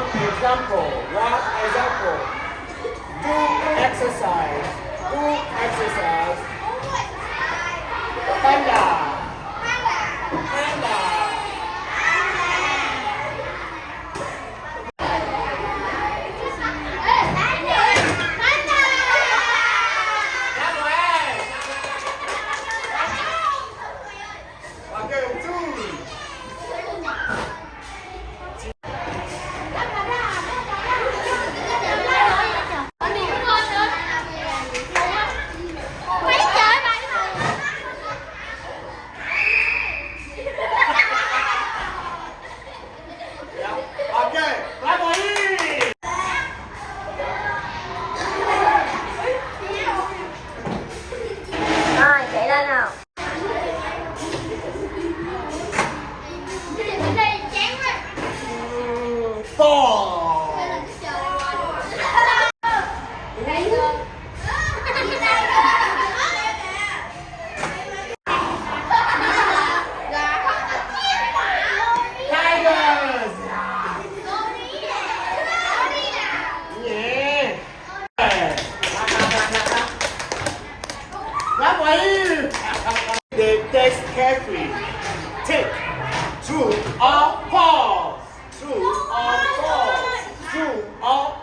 One example. Do exercise. Panda. Rồi, chạy lên nào. Four. Tigers. Yeah. Lắm rồi. They taste carefree. Take. True or false. True or false. True or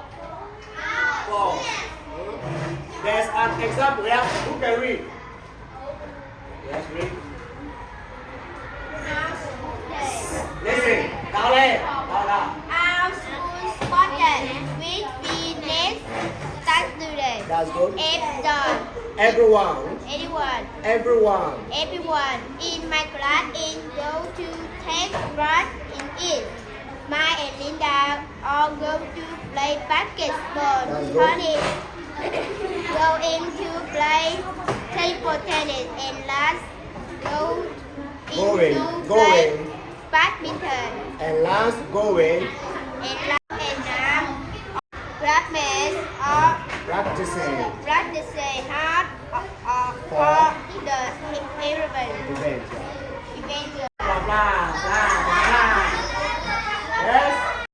false. There's an example here. Who can read? Yes, read. Listen. Nào lên. Nào. Our school spotted which we next start today. That's good. F done. Everyone Everyone in my class is go to take part in it. Mike and Linda all go to play basketball. That's good. Honey going to play table tennis and last go into play badminton. And last going And last and now classmates are practicing practicing hard for the event. event.